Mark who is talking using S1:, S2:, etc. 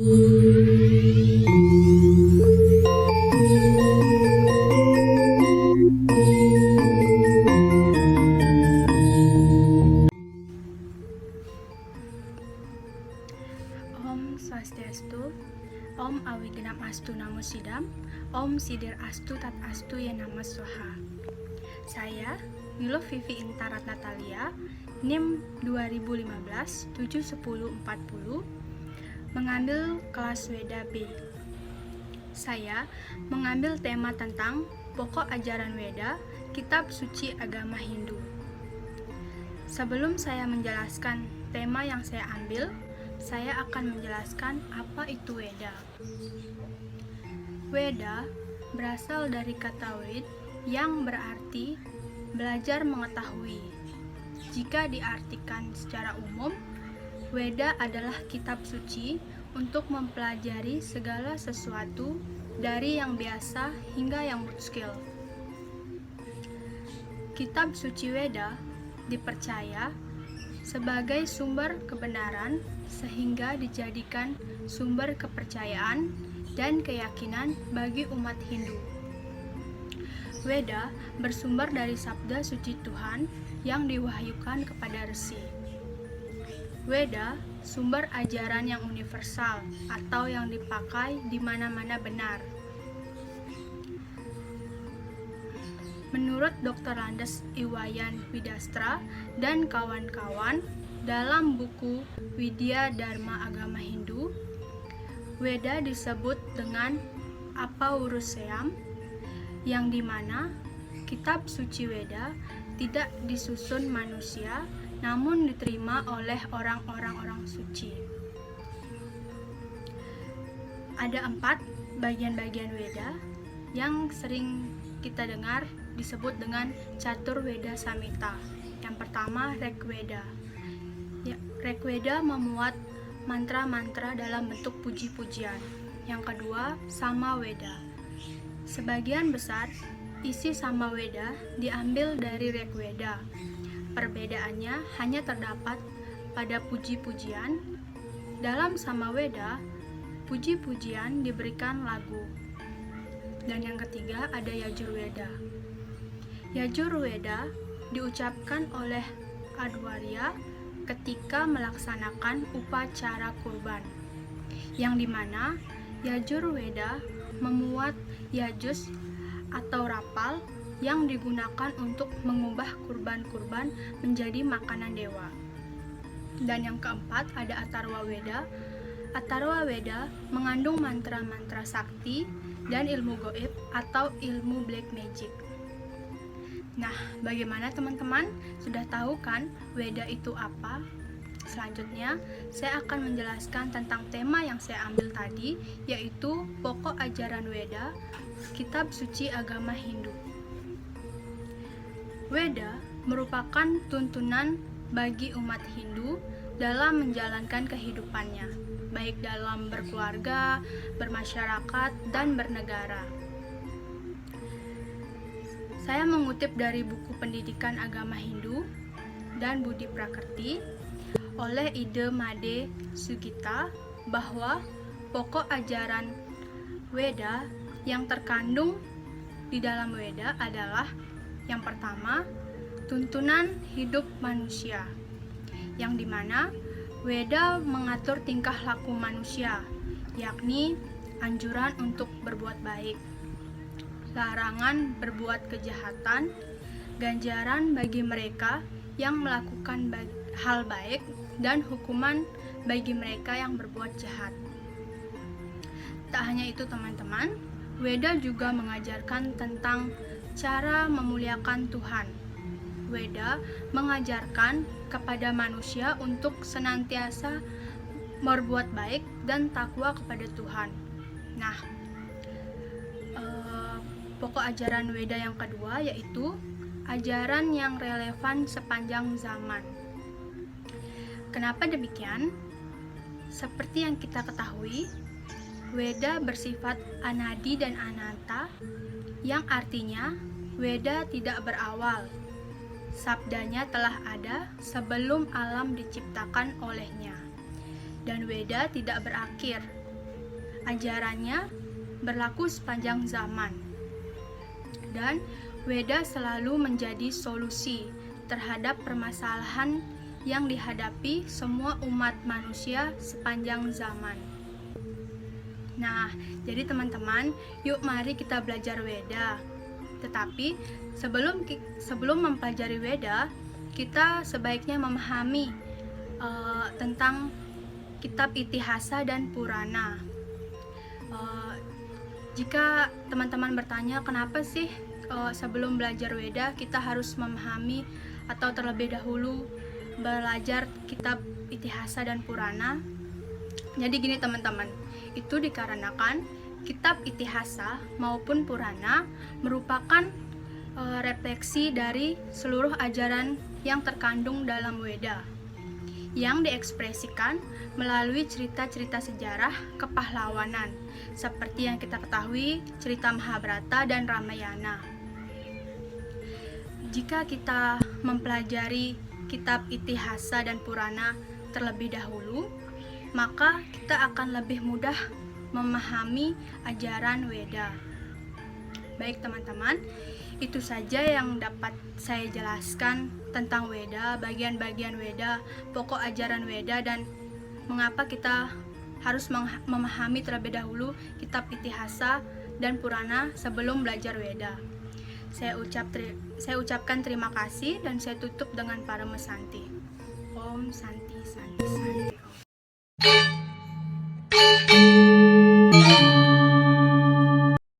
S1: Om Swastiastu, Om Awigenam Astu Namo Sidam, Om Sidir Astu Tat Astu Yanama Swaha. Saya, Milo Vivi Intarat Natalia, NIM 2015-71040, mengambil kelas Weda B. Saya mengambil tema tentang pokok ajaran Weda, kitab suci agama Hindu. Sebelum saya menjelaskan tema yang saya ambil, saya akan menjelaskan apa itu Weda. Weda berasal dari kata Ved yang berarti belajar mengetahui. Jika diartikan secara umum, Weda adalah kitab suci untuk mempelajari segala sesuatu dari yang biasa hingga yang muskil. Kitab suci Weda dipercaya sebagai sumber kebenaran sehingga dijadikan sumber kepercayaan dan keyakinan bagi umat Hindu. Weda bersumber dari sabda suci Tuhan yang diwahyukan kepada resi. Weda sumber ajaran yang universal atau yang dipakai di mana-mana benar. Menurut Dr. Landes Iwayan Widastra dan kawan-kawan dalam buku Widya Dharma Agama Hindu, Weda disebut dengan Apaurusheyam, yang dimana kitab suci Weda tidak disusun manusia, namun diterima oleh orang-orang suci. Ada 4 bagian-bagian Weda yang sering kita dengar disebut dengan Catur Weda Samhita. Yang pertama, Rigveda. Rigveda memuat mantra-mantra dalam bentuk puji-pujian. Yang kedua, Samaveda. Sebagian besar isi Samaveda diambil dari Rigveda. Perbedaannya hanya terdapat pada puji-pujian. Dalam Samaveda, puji-pujian diberikan lagu. Dan yang ketiga ada Yajurveda. Yajurveda diucapkan oleh Adwarya ketika melaksanakan upacara kurban, yang dimana Yajurveda memuat yajus atau rapal yang digunakan untuk mengubah kurban-kurban menjadi makanan dewa. Dan yang keempat ada Atharva Veda. Atharva Veda mengandung mantra-mantra sakti dan ilmu gaib atau ilmu black magic. Nah, bagaimana teman-teman? Sudah tahu kan Weda itu apa? Selanjutnya, saya akan menjelaskan tentang tema yang saya ambil tadi, yaitu pokok ajaran Weda, kitab suci agama Hindu. Weda merupakan tuntunan bagi umat Hindu dalam menjalankan kehidupannya, baik dalam berkeluarga, bermasyarakat, dan bernegara. Saya mengutip dari buku Pendidikan Agama Hindu dan Budi Prakerti oleh Ide Made Sugita bahwa pokok ajaran Weda yang terkandung di dalam Weda adalah yang pertama, tuntunan hidup manusia, yang dimana Weda mengatur tingkah laku manusia, yakni anjuran untuk berbuat baik, larangan berbuat kejahatan, ganjaran bagi mereka yang melakukan hal baik, dan hukuman bagi mereka yang berbuat jahat. Tak hanya itu teman-teman, Weda juga mengajarkan tentang cara memuliakan Tuhan. Weda mengajarkan kepada manusia untuk senantiasa berbuat baik dan takwa kepada Tuhan. Nah, pokok ajaran Weda yang kedua yaitu ajaran yang relevan sepanjang zaman. Kenapa demikian? Seperti yang kita ketahui, Weda bersifat anadi dan ananta, yang artinya Weda tidak berawal. Sabdanya telah ada sebelum alam diciptakan olehnya. Dan Weda tidak berakhir, ajarannya berlaku sepanjang zaman. Dan Weda selalu menjadi solusi terhadap permasalahan yang dihadapi semua umat manusia sepanjang zaman. Nah, jadi teman-teman, yuk mari kita belajar Weda. Tetapi sebelum mempelajari Weda, kita sebaiknya memahami tentang kitab Itihasa dan Purana. Jika teman-teman bertanya kenapa sih sebelum belajar Weda kita harus memahami atau terlebih dahulu belajar kitab Itihasa dan Purana, jadi gini teman-teman, itu dikarenakan kitab Itihasa maupun Purana merupakan refleksi dari seluruh ajaran yang terkandung dalam Weda, yang diekspresikan melalui cerita-cerita sejarah kepahlawanan seperti yang kita ketahui cerita Mahabharata dan Ramayana. Jika kita mempelajari kitab Itihasa dan Purana terlebih dahulu, maka kita akan lebih mudah memahami ajaran Weda. Baik teman-teman, itu saja yang dapat saya jelaskan tentang Weda, bagian-bagian Weda, pokok ajaran Weda, dan mengapa kita harus memahami terlebih dahulu kitab Itihasa dan Purana sebelum belajar Weda. Saya ucapkan terima kasih dan saya tutup dengan Paramesanti. Om Santi Santi Santi.